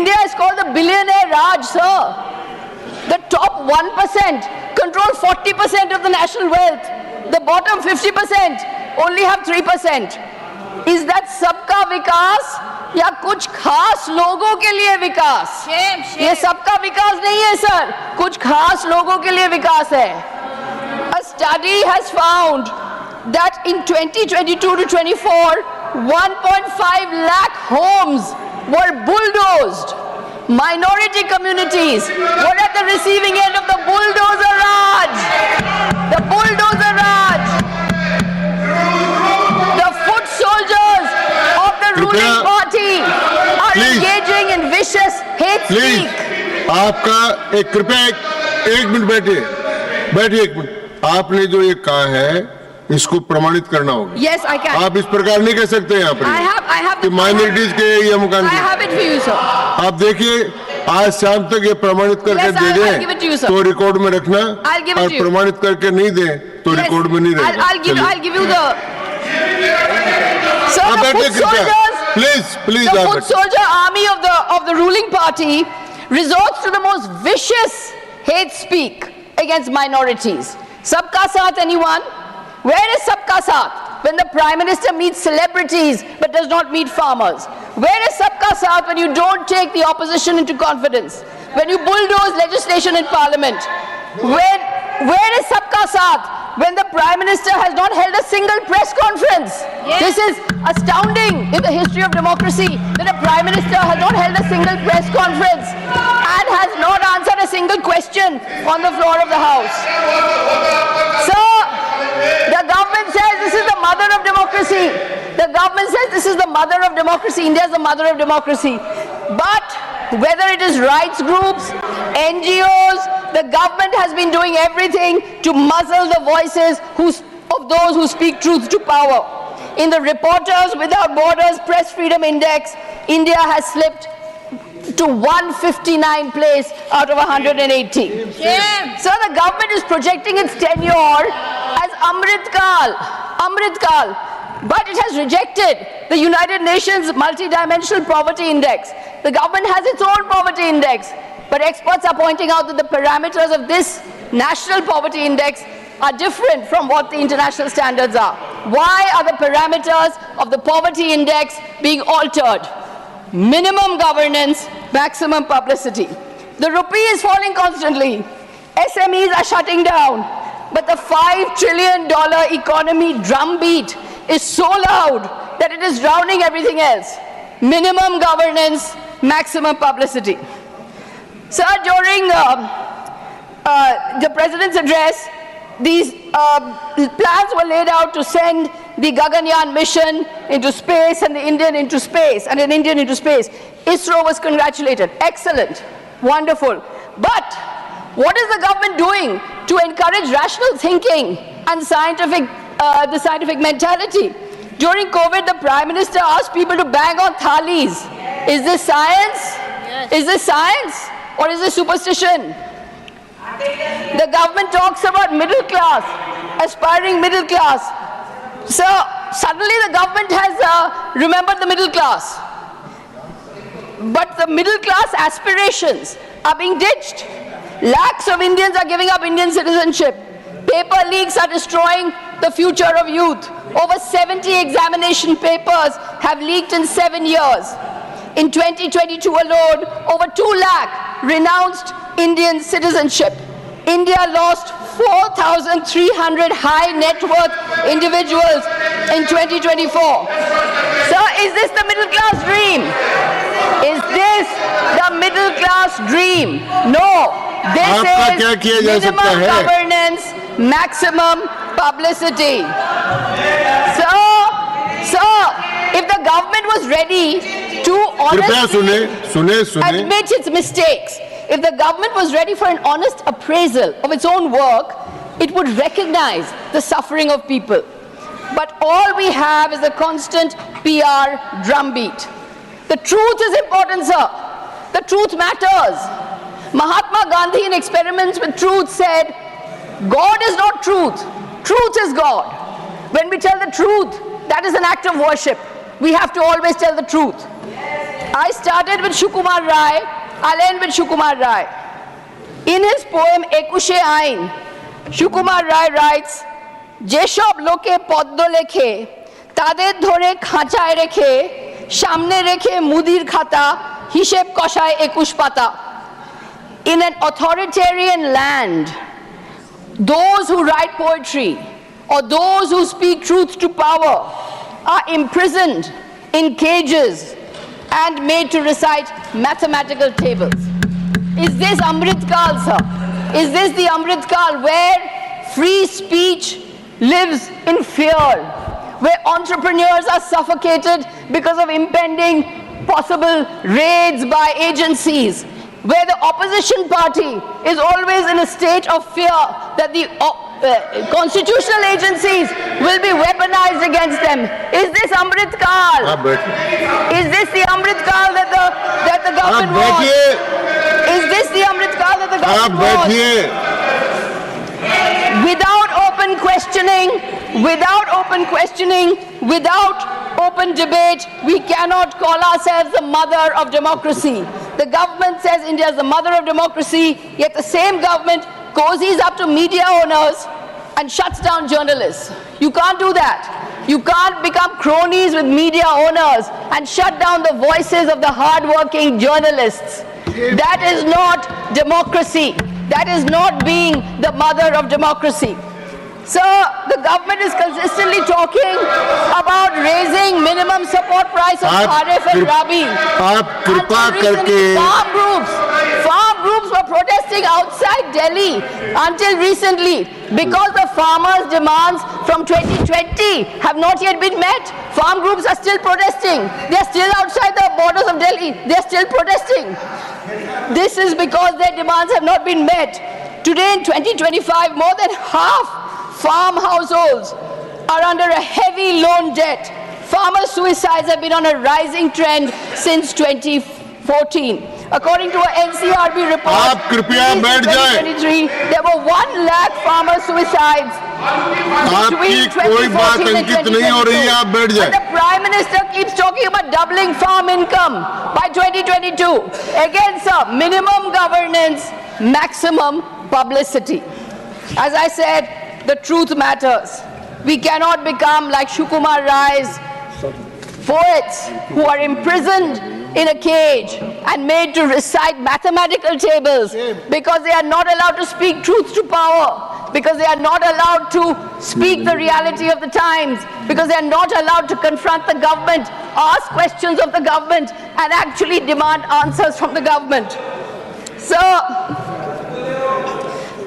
India is called the billionaire Raj, sir. The top 1% control 40% of the national wealth. The bottom 50% only have 3%. Is that सबका विकास या कुछ खास लोगों के लिए विकास? ये सबका विकास नहीं है सर, कुछ खास लोगों के लिए विकास है. A study has found that in 2022 to 24, 1.5 lakh homes were bulldozed. Minority communities were at the receiving end of the bulldozer Raj. The bulldozer Raj. The foot soldiers of the ruling party are engaging in vicious hate speech. आपका एक कृपया एक minute बैठिए एक minute. आपने जो ये कहा है इसको प्रमाणित करना होगा. Yes, I can. आप इस प्रकार नहीं कह सकते यहाँ पर. I have कि माइनॉरिटीज के ये मकान. I have it for you, sir. आप देखिए आज शाम तक ये प्रमाणित करके दे दें तो रिकॉर्ड में रखना, और प्रमाणित करके नहीं दें तो रिकॉर्ड में नहीं रहेगा. I'll give you the. So the foot soldiers, please, the foot soldier army of the ruling party resorts to the most vicious hate speak against minorities. Sabka saath, anyone? Where is Sabka Saath when the Prime Minister meets celebrities but does not meet farmers? Where is Sabka Saath when you don't take the opposition into confidence? When you bulldoze legislation in Parliament? Where is Sabka Saath when the Prime Minister has not held a single press conference? Yes. This is astounding in the history of democracy that a Prime Minister has not held a single press conference and has not answered a single question on the floor of the House. So, the government says this is the mother of democracy. The government says this is the mother of democracy. India is the mother of democracy. But whether it is rights groups, NGOs, the government has been doing everything to muzzle the voices of those who speak truth to power. In the Reporters Without Borders Press Freedom Index, India has slipped to 159 place out of 180. So the government is projecting its tenure as Amrit Kal, but it has rejected the United Nations Multidimensional Poverty Index. The government has its own poverty index, but experts are pointing out that the parameters of this national poverty index are different from what the international standards are. Why are the parameters of the poverty index being altered? Minimum governance, maximum publicity. The rupee is falling constantly. SMEs are shutting down. But the $5 trillion economy drumbeat is so loud that it is drowning everything else. Minimum governance, maximum publicity. Sir, during the President's address, these plans were laid out to send the Gaganyaan mission into space and the Indian into space, and an Indian into space. ISRO was congratulated. Excellent. Wonderful. But what is the government doing to encourage rational thinking and the scientific mentality? During COVID, the Prime Minister asked people to bang on thalis. Is this science? Yes. Is this science? Or is this superstition? The government talks about middle class, aspiring middle class. So suddenly the government has remembered the middle class. But the middle class aspirations are being ditched. Lakhs of Indians are giving up Indian citizenship. Paper leaks are destroying the future of youth. Over 70 examination papers have leaked in 7 years. In 2022 alone, over 2 lakh renounced Indian citizenship. India lost 4,300 high net worth individuals in 2024. So is this the middle class dream? Is this the middle class dream? No. This is minimum governance, maximum publicity. So if the government was ready to honestly admit its mistakes, if the government was ready for an honest appraisal of its own work, it would recognize the suffering of people. But all we have is a constant PR drumbeat. The truth is important, sir. The truth matters. Mahatma Gandhi, in Experiments with Truth, said, God is not truth. Truth is God. When we tell the truth, that is an act of worship. We have to always tell the truth. I started with Shukumar Rai. I'll end with Shukumar Rai. In his poem Ekushe Ain, Shukumar Rai writes, যেসব লোকে পদ্ম লেখে তাদের ধরে খাঁচায় রেখে সামনে রেখে মুদির খাতা হিসেব কষায় 21 পাতা. In an authoritarian land, those who write poetry or those who speak truth to power are imprisoned in cages and made to recite mathematical tables. Is this Amrit Kal, sir? Is this the Amrit Kal where free speech lives in fear, where entrepreneurs are suffocated because of impending possible raids by agencies, where the opposition party is always in a state of fear that the constitutional agencies will be weaponized against them? Is this Amrit Kal? Is this the Amrit Kal that the government wants? Is this the Amrit Kal that the government wants? Without open questioning, without open debate, we cannot call ourselves the mother of democracy. The government says India is the mother of democracy, yet the same government cozies up to media owners and shuts down journalists. You can't do that. You can't become cronies with media owners and shut down the voices of the hard-working journalists. That is not democracy. That is not being the mother of democracy. So the government is consistently talking about raising minimum support price of Kharif and Rabi. Farm groups were protesting outside Delhi until recently because the farmers' demands from 2020 have not yet been met. Farm groups are still protesting. They are still outside the borders of Delhi. They are still protesting. This is because their demands have not been met. Today in 2025, more than half farm households are under a heavy loan debt. Farmer suicides have been on a rising trend since 2014. According to an NCRB report, in 2023, there were 1 lakh farmer suicides between 2014 and 2022. And the Prime Minister keeps talking about doubling farm income by 2022. Again, sir, minimum governance, maximum publicity. As I said, the truth matters. We cannot become like Shukumar Rai's poets who are imprisoned in a cage and made to recite mathematical tables because they are not allowed to speak truth to power, because they are not allowed to speak the reality of the times, because they are not allowed to confront the government, ask questions of the government, and actually demand answers from the government. So,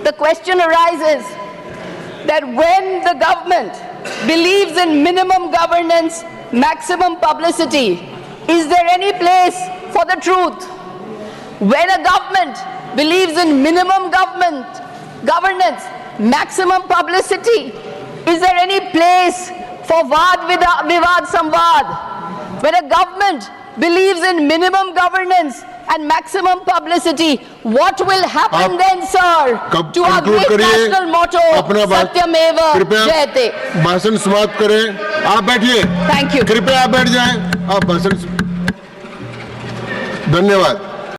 the question arises that when the government believes in minimum governance, maximum publicity, is there any place for the truth? When a government believes in minimum governance, maximum publicity, is there any place for Vivad Samvad? When a government believes in minimum governance and maximum publicity, what will happen then, sir, to our great national motto, Satyameva Jayate? भाषण समाप्त करें. आप बैठिए. Thank you. कृपया आप बैठ जाएं. आप भाषण. धन्यवाद.